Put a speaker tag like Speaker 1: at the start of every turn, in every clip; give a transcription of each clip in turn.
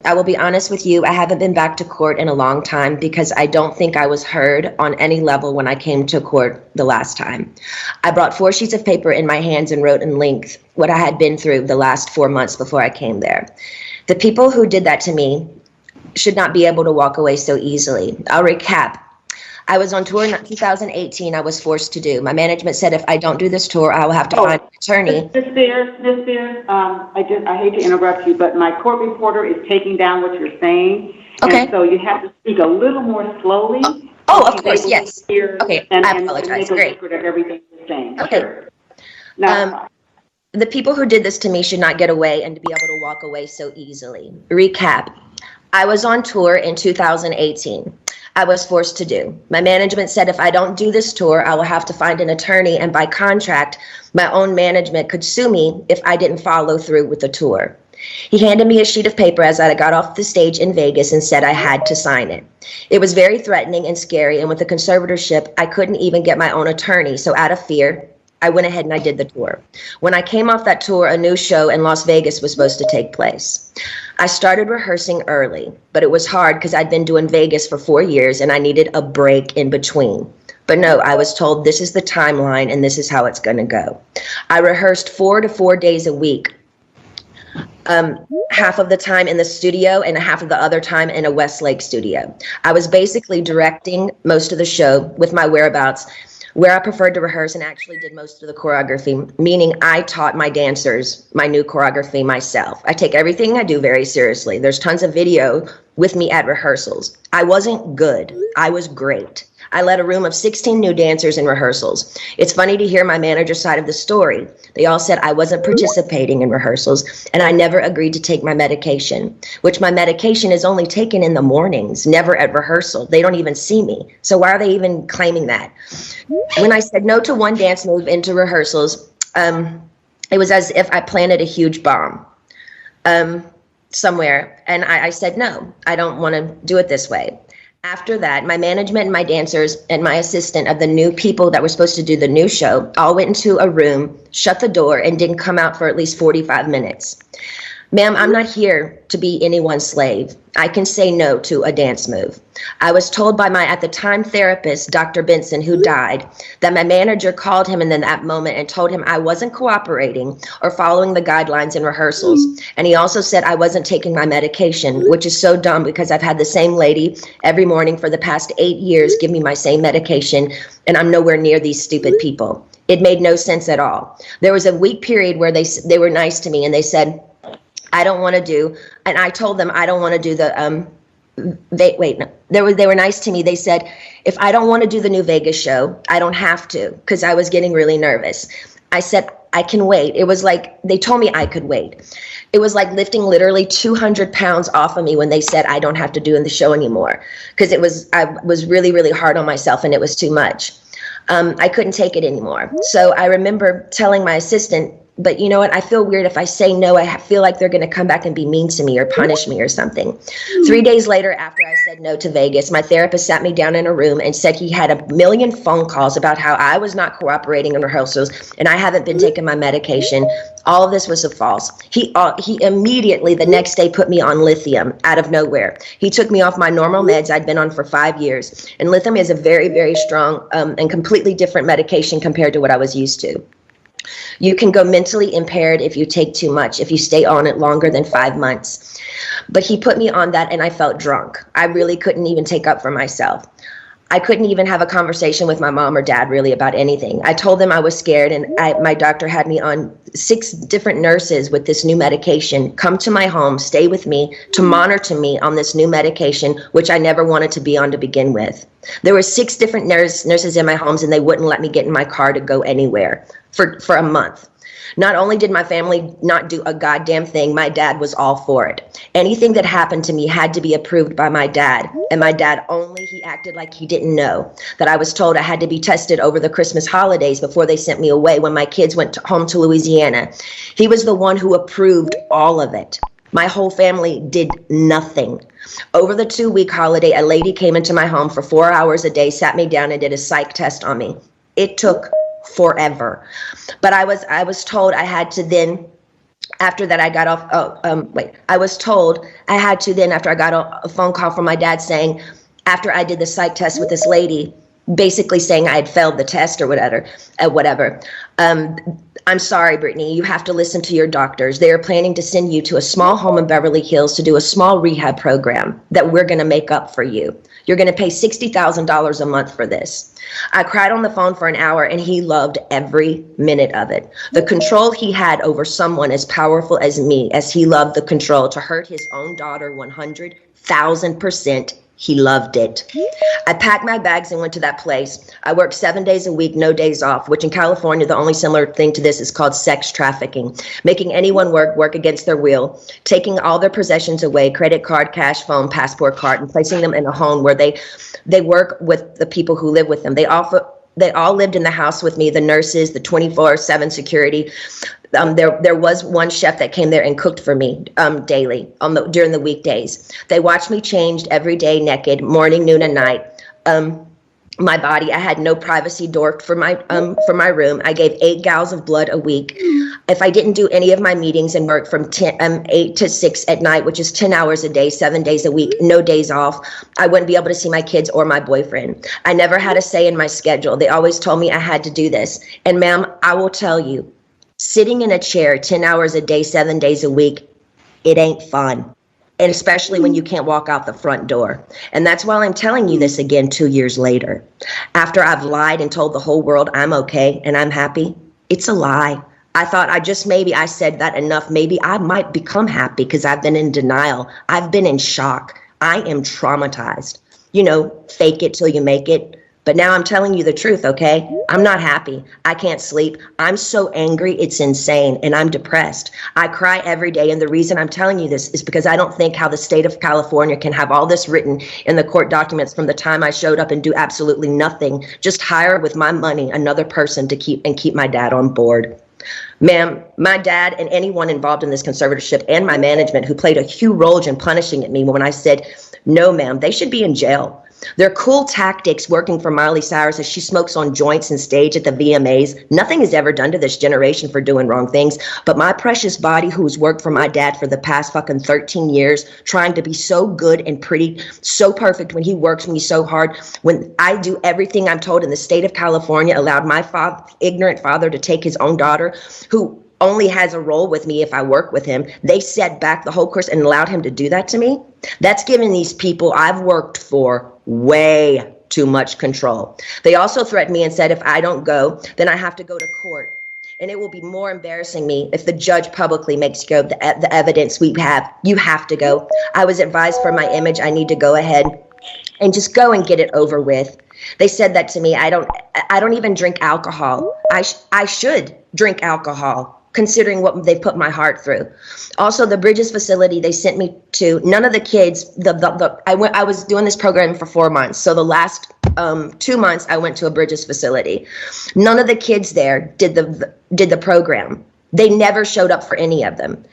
Speaker 1: I will be honest with you, I haven't been back to court in a long time because I don't think I was heard on any level when I came to court the last time. I brought 4 sheets of paper in my hands and wrote in length what I had been through the last 4 months before I came there. The people who did that to me should not be able to walk away so easily. I'll recap. I was on tour in 2018. I was forced to do. My management said if I don't do this tour, I will have to find an attorney.
Speaker 2: Ms. Spears, I hate to interrupt you, but my court reporter is taking down what you're saying.
Speaker 1: Okay.
Speaker 2: And so you have to speak a little more slowly.
Speaker 1: Oh, of course, yes.
Speaker 2: Okay,
Speaker 1: I apologize. Great.
Speaker 2: Record of everything you're saying.
Speaker 1: Okay.
Speaker 2: Sure. Now,
Speaker 1: the people who did this to me should not get away and to be able to walk away so easily. Recap. I was on tour in 2018. I was forced to do. My management said if I don't do this tour, I will have to find an attorney, and by contract, my own management could sue me if I didn't follow through with the tour. He handed me a sheet of paper as I got off the stage in Vegas and said I had to sign it. It was very threatening and scary, and with the conservatorship, I couldn't even get my own attorney, so out of fear, I went ahead and I did the tour. When I came off that tour, a new show in Las Vegas was supposed to take place. I started rehearsing early, but it was hard because I'd been doing Vegas for 4 years and I needed a break in between. But no, I was told this is the timeline and this is how it's going to go. I rehearsed 4 to 4 days a week, half of the time in the studio and half of the other time in a Westlake studio. I was basically directing most of the show with my whereabouts, where I preferred to rehearse and actually did most of the choreography, meaning I taught my dancers my new choreography myself. I take everything I do very seriously. There's tons of video with me at rehearsals. I wasn't good. I was great. I led a room of 16 new dancers in rehearsals. It's funny to hear my manager's side of the story. They all said I wasn't participating in rehearsals and I never agreed to take my medication, which my medication is only taken in the mornings, never at rehearsal. They don't even see me. So why are they even claiming that? When I said no to one dance move into rehearsals, it was as if I planted a huge bomb somewhere. And I said, no, I don't want to do it this way. After that, my management and my dancers and my assistant of the new people that were supposed to do the new show all went into a room, shut the door, and didn't come out for at least 45 minutes. Ma'am, I'm not here to be anyone's slave. I can say no to a dance move. I was told by my, at the time, therapist, Dr. Benson, who died, that my manager called him in that moment and told him I wasn't cooperating or following the guidelines in rehearsals. And he also said I wasn't taking my medication, which is so dumb because I've had the same lady every morning for the past 8 years give me my same medication, and I'm nowhere near these stupid people. It made no sense at all. There was a week period where they were nice to me and they said, I don't want to do, and I told them I don't want to do the, they were nice to me. They said, if I don't want to do the new Vegas show, I don't have to, because I was getting really nervous. I said, I can wait. It was like, they told me I could wait. It was like lifting literally 200 pounds off of me when they said I don't have to do in the show anymore, because I was really, really hard on myself and it was too much. I couldn't take it anymore. So I remember telling my assistant, but you know what? I feel weird if I say no. I feel like they're going to come back and be mean to me or punish me or something. 3 days later, after I said no to Vegas, my therapist sat me down in a room and said he had a million phone calls about how I was not cooperating in rehearsals and I haven't been taking my medication. All of this was false. He immediately the next day put me on lithium out of nowhere. He took me off my normal meds I'd been on for 5 years. And lithium is a very, very strong and completely different medication compared to what I was used to. You can go mentally impaired if you take too much, if you stay on it longer than 5 months. But he put me on that and I felt drunk. I really couldn't even take up for myself. I couldn't even have a conversation with my mom or dad really about anything. I told them I was scared and my doctor had me on 6 different nurses with this new medication come to my home, stay with me, to monitor me on this new medication, which I never wanted to be on to begin with. There were 6 different nurses in my homes and they wouldn't let me get in my car to go anywhere for a month. Not only did my family not do a goddamn thing, my dad was all for it. Anything that happened to me had to be approved by my dad. And my dad he acted like he didn't know that I was told I had to be tested over the Christmas holidays before they sent me away when my kids went home to Louisiana. He was the one who approved all of it. My whole family did nothing. Over the 2-week holiday, a lady came into my home for 4 hours a day, sat me down and did a psych test on me. It took forever. But I was told I had to then After that, I got off. I was told I had to then, after I got a phone call from my dad saying, after I did the psych test with this lady, basically saying I had failed the test or whatever. I'm sorry, Brittany, you have to listen to your doctors. They are planning to send you to a small home in Beverly Hills to do a small rehab program that we're going to make up for you. You're going to pay $60,000 a month for this. I cried on the phone for an hour, and he loved every minute of it. The control he had over someone as powerful as me, as he loved the control to hurt his own daughter 100,000%. He loved it. I packed my bags and went to that place. I worked 7 days a week, no days off, which in California, the only similar thing to this is called sex trafficking. Making anyone work against their will, taking all their possessions away, credit card, cash, phone, passport card, and placing them in a home where they work with the people who live with them. They all lived in the house with me, the nurses, the 24/7 security. There was one chef that came there and cooked for me daily during the weekdays. They watched me changed every day, naked, morning, noon, and night. My body, I had no privacy door for my room. I gave 8 gallons of blood a week. If I didn't do any of my meetings and work from 8 to 6 at night, which is 10 hours a day, 7 days a week, no days off, I wouldn't be able to see my kids or my boyfriend. I never had a say in my schedule. They always told me I had to do this. And ma'am, I will tell you, sitting in a chair 10 hours a day, 7 days a week, it ain't fun. And especially when you can't walk out the front door. And that's why I'm telling you this again 2 years later. After I've lied and told the whole world I'm okay and I'm happy, it's a lie. I thought I said that enough. Maybe I might become happy because I've been in denial. I've been in shock. I am traumatized. Fake it till you make it. But now I'm telling you the truth, okay? I'm not happy. I can't sleep. I'm so angry, it's insane, and I'm depressed. I cry every day, and the reason I'm telling you this is because I don't think how the state of California can have all this written in the court documents from the time I showed up and do absolutely nothing, just hire with my money another person to keep my dad on board. Ma'am, my dad and anyone involved in this conservatorship and my management who played a huge role in punishing me when I said, no, ma'am, they should be in jail. Their cool tactics working for Miley Cyrus as she smokes on joints and stage at the VMAs. Nothing is ever done to this generation for doing wrong things. But my precious body, who's worked for my dad for the past fucking 13 years, trying to be so good and pretty, so perfect when he works me so hard, when I do everything I'm told in the state of California, allowed my ignorant father to take his own daughter, who only has a role with me if I work with him. They set back the whole course and allowed him to do that to me. That's giving these people I've worked for way too much control. They also threatened me and said if I don't go, then I have to go to court. And it will be more embarrassing me if the judge publicly makes you go the evidence we have. You have to go. I was advised for my image, I need to go ahead and just go and get it over with. They said that to me. I don't even drink alcohol. I should drink alcohol, considering what they put my heart through. Also, the Bridges facility they sent me to, none of the kids, I was doing this program for 4 months. So the last 2 months I went to a Bridges facility. None of the kids there did the program. They never showed up for any of them.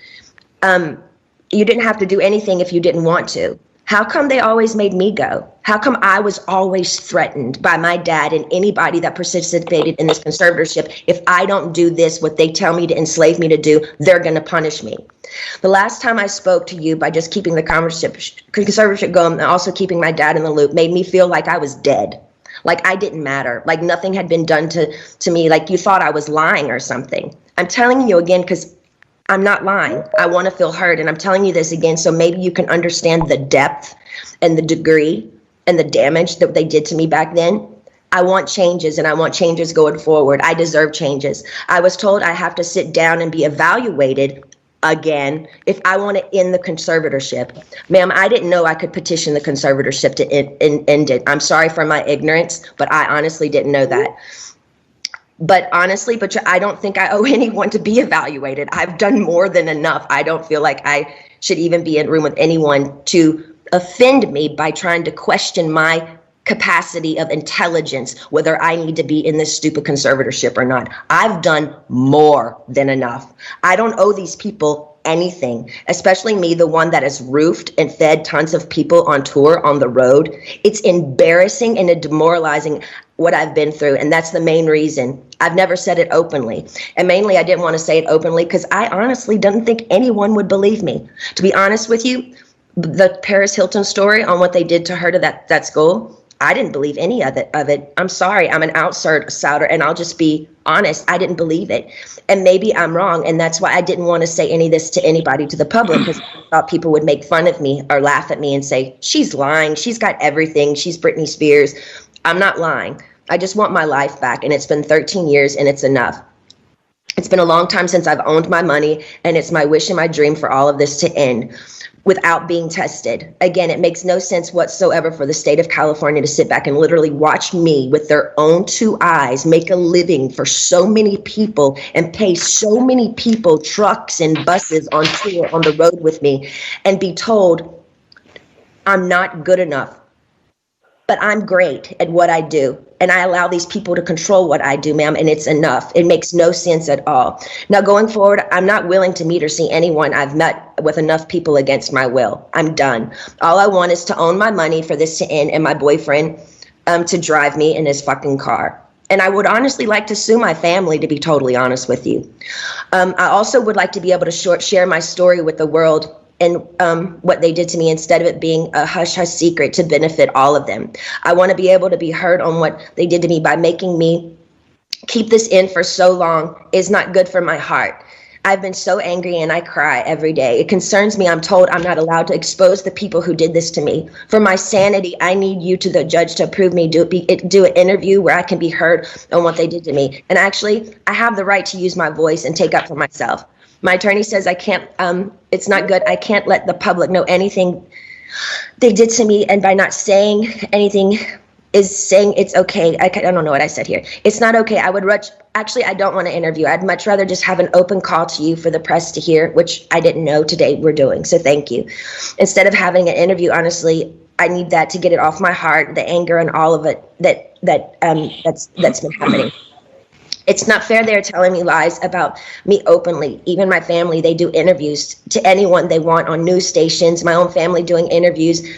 Speaker 1: You didn't have to do anything if you didn't want to. How come they always made me go? How come I was always threatened by my dad and anybody that participated in this conservatorship? If I don't do this, what they tell me to enslave me to do, they're going to punish me. The last time I spoke to you by just keeping the conservatorship going and also keeping my dad in the loop made me feel like I was dead. Like I didn't matter. Like nothing had been done to me. Like you thought I was lying or something. I'm telling you again because I'm not lying. I want to feel heard. And I'm telling you this again so maybe you can understand the depth and the degree and the damage that they did to me back then. I want changes, and I want changes going forward. I deserve changes. I was told I have to sit down and be evaluated again if I want to end the conservatorship. Ma'am, I didn't know I could petition the conservatorship to end it. I'm sorry for my ignorance, but I honestly didn't know that. But honestly, I don't think I owe anyone to be evaluated. I've done more than enough. I don't feel like I should even be in a room with anyone to offend me by trying to question my capacity of intelligence, whether I need to be in this stupid conservatorship or not. I've done more than enough. I don't owe these people anything, especially me, the one that has roofed and fed tons of people on tour on the road. It's embarrassing and demoralizing what I've been through. And that's the main reason I've never said it openly. And mainly I didn't want to say it openly because I honestly didn't think anyone would believe me. To be honest with you, the Paris Hilton story on what they did to her to that school, I didn't believe any of it. I'm sorry. I'm an outsider, and I'll just be honest. I didn't believe it. And maybe I'm wrong. And that's why I didn't want to say any of this to anybody, to the public, because I thought people would make fun of me or laugh at me and say, she's lying. She's got everything. She's Britney Spears. I'm not lying. I just want my life back. And it's been 13 years and it's enough. It's been a long time since I've owned my money, and it's my wish and my dream for all of this to end without being tested. Again, it makes no sense whatsoever for the state of California to sit back and literally watch me with their own two eyes make a living for so many people and pay so many people trucks and buses on tour on the road with me and be told I'm not good enough. But I'm great at what I do. And I allow these people to control what I do, ma'am, and it's enough. It makes no sense at all. Now, going forward, I'm not willing to meet or see anyone I've met with enough people against my will. I'm done. All I want is to own my money for this to end and my boyfriend to drive me in his fucking car. And I would honestly like to sue my family, to be totally honest with you. I also would like to be able to share my story with the world and what they did to me, instead of it being a hush-hush secret to benefit all of them. I want to be able to be heard on what they did to me by making me keep this in for so long is not good for my heart. I've been so angry and I cry every day. It concerns me. I'm told I'm not allowed to expose the people who did this to me. For my sanity, I need you, to the judge, to approve me, do an interview where I can be heard on what they did to me. And actually, I have the right to use my voice and take up for myself. My attorney says I can't, it's not good. I can't let the public know anything they did to me. And by not saying anything is saying it's okay. I don't know what I said here. It's not okay. I don't want to interview. I'd much rather just have an open call to you for the press to hear, which I didn't know today we're doing. So thank you. Instead of having an interview, honestly, I need that to get it off my heart, the anger and all of it that's been happening. It's not fair they're telling me lies about me openly. Even my family, they do interviews to anyone they want on news stations. My own family doing interviews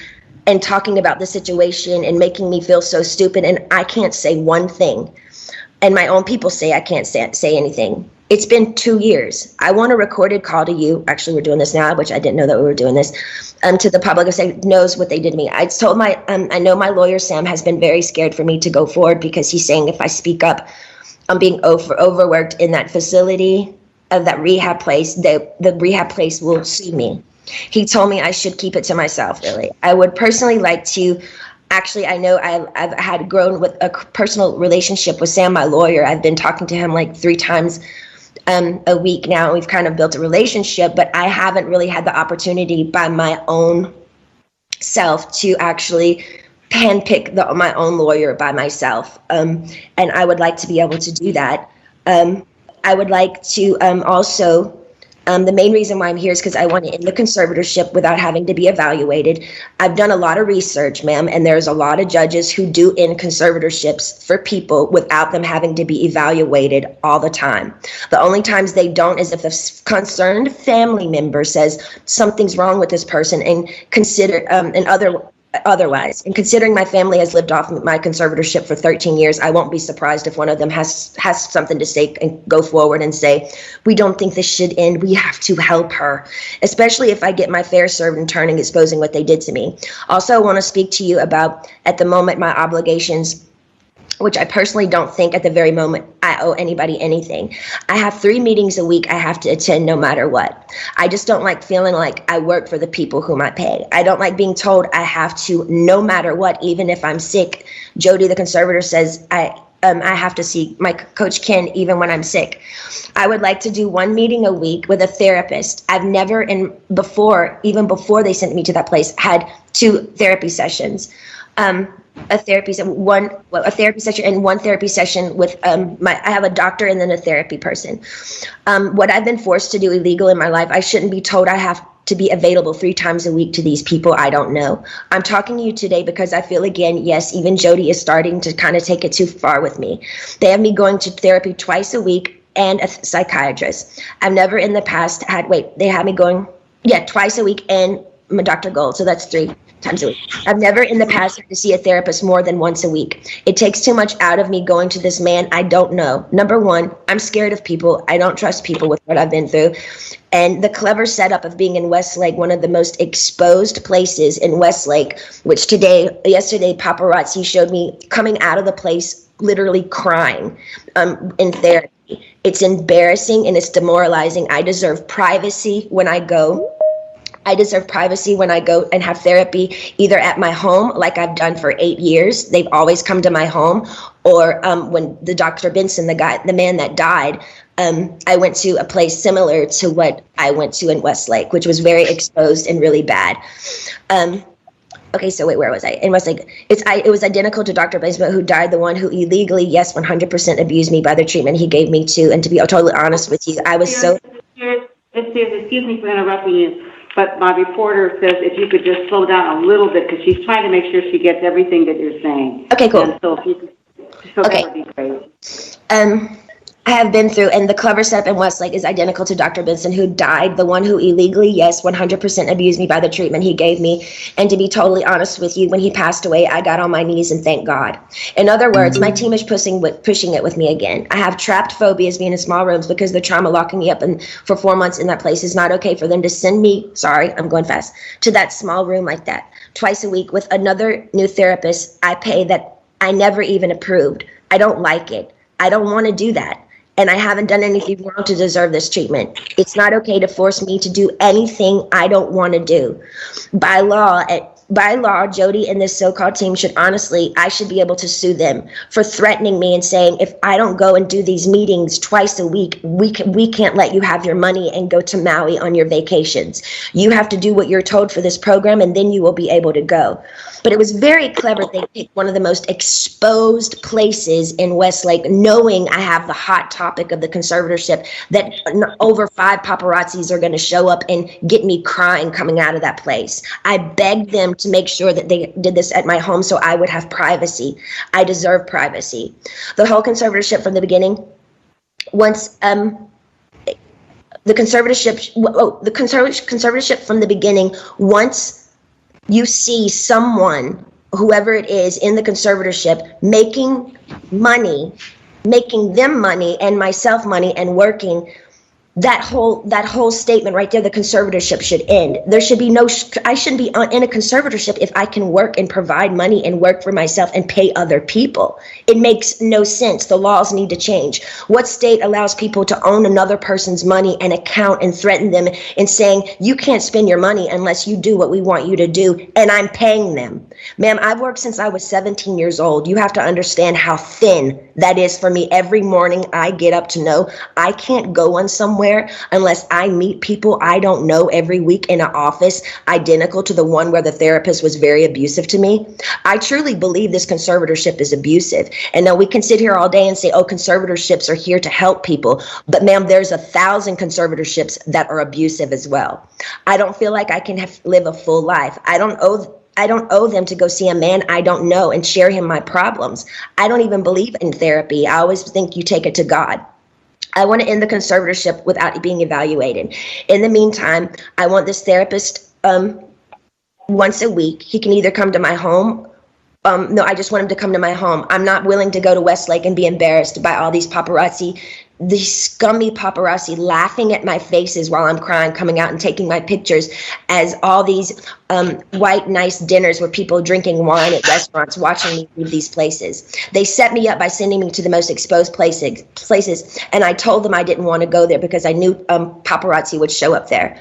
Speaker 1: and talking about the situation and making me feel so stupid. And I can't say one thing. And my own people say I can't say anything. It's been 2 years. I want a recorded call to you. Actually, we're doing this now, which I didn't know that we were doing this, to the public of saying knows what they did to me. I told I know my lawyer, Sam, has been very scared for me to go forward because he's saying if I speak up, I'm being overworked in that facility of that rehab place. The rehab place will sue me. He told me I should keep it to myself, really. I would personally like to, actually, I know I've had grown with a personal relationship with Sam, my lawyer. I've been talking to him like 3 times a week now. We've kind of built a relationship, but I haven't really had the opportunity by my own self to actually handpick my own lawyer by myself. And I would like to be able to do that. I would like to also, the main reason why I'm here is because I want to end the conservatorship without having to be evaluated. I've done a lot of research, ma'am, and there's a lot of judges who do end conservatorships for people without them having to be evaluated all the time. The only times they don't is if the concerned family member says something's wrong with this person and consider otherwise. And considering my family has lived off my conservatorship for 13 years, I won't be surprised if one of them has something to say and go forward and say, we don't think this should end. We have to help her, especially if I get my fair served in turning, exposing what they did to me. Also, I want to speak to you about, at the moment, my obligations, which I personally don't think at the very moment I owe anybody anything. I have 3 meetings a week I have to attend no matter what. I just don't like feeling like I work for the people whom I pay. I don't like being told I have to, no matter what, even if I'm sick. Jody, the conservator, says I have to see my coach Ken even when I'm sick. I would like to do 1 meeting a week with a therapist. I've never, even before they sent me to that place, had 2 therapy sessions. A therapy session and 1 therapy session with I have a doctor and then a therapy person. What I've been forced to do illegal in my life, I shouldn't be told I have to be available 3 times a week to these people I don't know. I'm talking to you today because I feel, again, yes, even Jody is starting to kind of take it too far with me. They have me going to therapy twice a week and a psychiatrist. I've never in the past they had me going, twice a week and Dr. Gold. So that's 3 times a week. I've never in the past had to see a therapist more than once a week. It takes too much out of me going to this man I don't know. Number one, I'm scared of people. I don't trust people with what I've been through. And the clever setup of being in Westlake, one of the most exposed places in Westlake, which yesterday, paparazzi showed me coming out of the place literally crying in therapy. It's embarrassing and it's demoralizing. I deserve privacy when I go. I deserve privacy when I go and have therapy, either at my home, like I've done for 8 years. They've always come to my home. Or when the Dr. Benson, the man that died, I went to a place similar to what I went to in Westlake, which was very exposed and really bad. Okay, so wait, where was I? In Westlake, it was identical to Dr. Benson, who died, the one who illegally, 100% abused me by the treatment he gave me to. And to be totally honest with you, I was so...
Speaker 2: Excuse me for interrupting you. But my reporter says if you could just slow down a little bit, because she's trying to make sure she gets everything that you're saying.
Speaker 1: Okay, cool.
Speaker 2: And so if you could, that would be great.
Speaker 1: I have been through, and the clever setup in Westlake is identical to Dr. Benson, who died, the one who illegally, 100% abused me by the treatment he gave me. And to be totally honest with you, when he passed away, I got on my knees and thanked God. In other words, my team is pushing it with me again. I have trapped phobias being in small rooms because the trauma locking me up for 4 months in that place is not okay for them to send me, I'm going fast, to that small room like that twice a week with another new therapist I pay that I never even approved. I don't like it. I don't want to do that. And I haven't done anything wrong to deserve this treatment. It's not okay to force me to do anything I don't want to do. By law, Jody and this so-called team I should be able to sue them for threatening me and saying, if I don't go and do these meetings twice a week, we can't let you have your money and go to Maui on your vacations. You have to do what you're told for this program, and then you will be able to go. But it was very clever. They picked one of the most exposed places in Westlake, knowing I have the hot topic of the conservatorship, that over 5 paparazzis are going to show up and get me crying coming out of that place. I begged them to make sure that they did this at my home so I would have privacy. I deserve privacy. The whole conservatorship from the beginning, once the conservatorship from the beginning, once you see someone, whoever it is in the conservatorship, making them money and myself money and working, that whole statement right there, the conservatorship should end. There should be I shouldn't be in a conservatorship if I can work and provide money and work for myself and pay other people. It makes no sense. The laws need to change. What state allows people to own another person's money and account and threaten them and saying, you can't spend your money unless you do what we want you to do, and I'm paying them? Ma'am, I've worked since I was 17 years old. You have to understand how thin that is for me. Every morning I get up to know I can't go on somewhere unless I meet people I don't know every week in an office identical to the one where the therapist was very abusive to me. I truly believe this conservatorship is abusive. And now we can sit here all day and say, oh, conservatorships are here to help people. But ma'am, there's 1,000 conservatorships that are abusive as well. I don't feel like I can live a full life. I don't owe them to go see a man I don't know and share him my problems. I don't even believe in therapy. I always think you take it to God. I want to end the conservatorship without being evaluated. In the meantime, I want this therapist once a week. He can either come to my home. No, I just want him to come to my home. I'm not willing to go to Westlake and be embarrassed by all these paparazzi, these scummy paparazzi laughing at my faces while I'm crying, coming out and taking my pictures as all these white, nice dinners where people drinking wine at restaurants, watching me leave these places. They set me up by sending me to the most exposed places, and I told them I didn't want to go there because I knew paparazzi would show up there.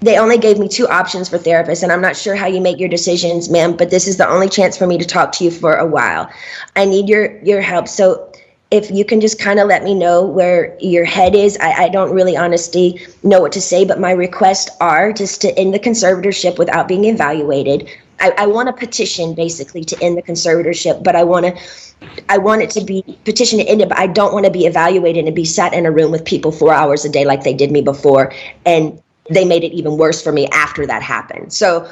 Speaker 1: They only gave me 2 options for therapists, and I'm not sure how you make your decisions, ma'am, but this is the only chance for me to talk to you for a while. I need your help. So if you can just kind of let me know where your head is. I don't really honestly know what to say, but my requests are just to end the conservatorship without being evaluated. I want a petition basically to end the conservatorship, but I want it to be petition to end it, but I don't want to be evaluated and be sat in a room with people 4 hours a day like they did me before, and they made it even worse for me after that happened. So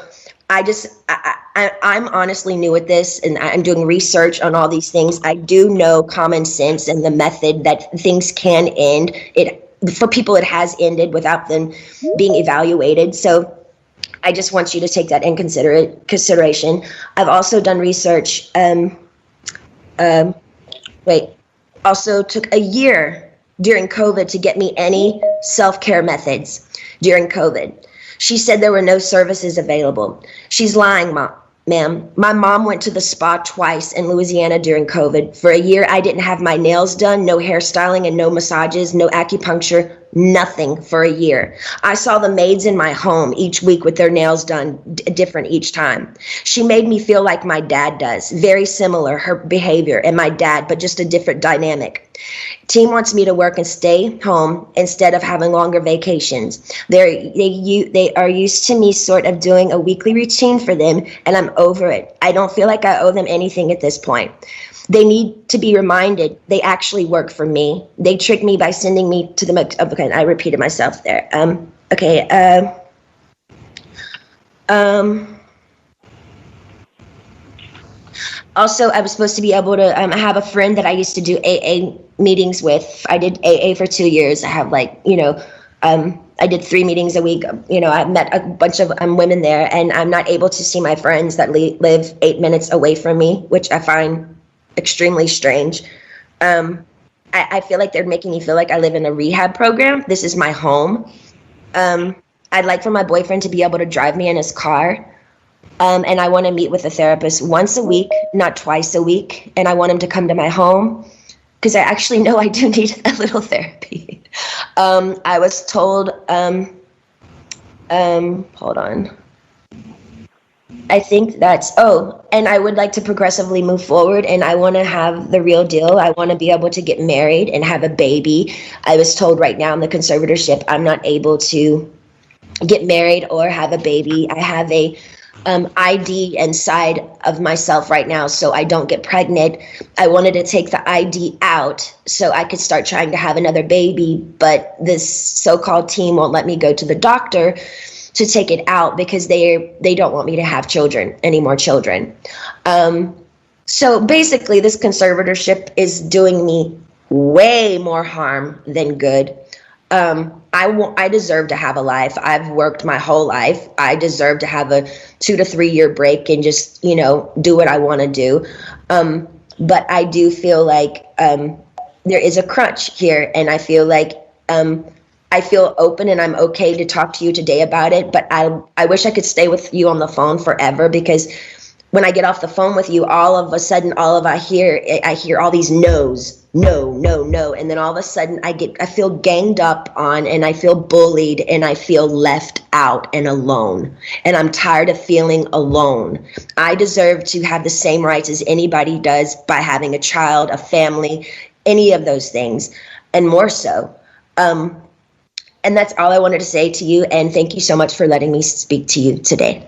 Speaker 1: I'm honestly new at this, and I'm doing research on all these things. I do know common sense and the method that things can end. For people, it has ended without them being evaluated. So I just want you to take that in consideration. I've also done research. Also took a year during COVID to get me any self-care methods during COVID. She said there were no services available. She's lying, ma'am. My mom went to the spa twice in Louisiana during COVID. For a year, I didn't have my nails done, no hairstyling and no massages, no acupuncture, nothing for a year. I saw the maids in my home each week with their nails done different each time. She made me feel like my dad does, very similar, her behavior and my dad, but just a different dynamic. Team wants me to work and stay home instead of having longer vacations. They are used to me sort of doing a weekly routine for them, and I'm over it. I don't feel like I owe them anything at this point. They need to be reminded they actually work for me. They tricked me by sending me to the, okay, I repeated myself there. Also, I was supposed to be able to have a friend that I used to do AA meetings with. I did AA for 2 years. I have I did 3 meetings a week. I met a bunch of women there, and I'm not able to see my friends that live 8 minutes away from me, which I find extremely strange. I feel like they're making me feel like I live in a rehab program. This is my home. I'd like for my boyfriend to be able to drive me in his car. And I want to meet with a therapist once a week, not twice a week. And I want him to come to my home because I actually know I do need a little therapy. I was told, hold on. I think and I would like to progressively move forward, and I want to have the real deal. I want to be able to get married and have a baby. I was told right now in the conservatorship, I'm not able to get married or have a baby. I have a ID inside of myself right now, so I don't get pregnant. I wanted to take the ID out so I could start trying to have another baby, but this so-called team won't let me go to the doctor to take it out because they don't want me to have any more children. So basically, this conservatorship is doing me way more harm than good. I deserve to have a life. I've worked my whole life. I deserve to have a 2 to 3 year break and just, do what I want to do. But I do feel like there is a crunch here, and I feel like I feel open and I'm okay to talk to you today about it. But I wish I could stay with you on the phone forever, because when I get off the phone with you, all of a sudden, I hear all these no's. No. And then all of a sudden I feel ganged up on, and I feel bullied, and I feel left out and alone. And I'm tired of feeling alone. I deserve to have the same rights as anybody does by having a child, a family, any of those things, and more so. And that's all I wanted to say to you. And thank you so much for letting me speak to you today.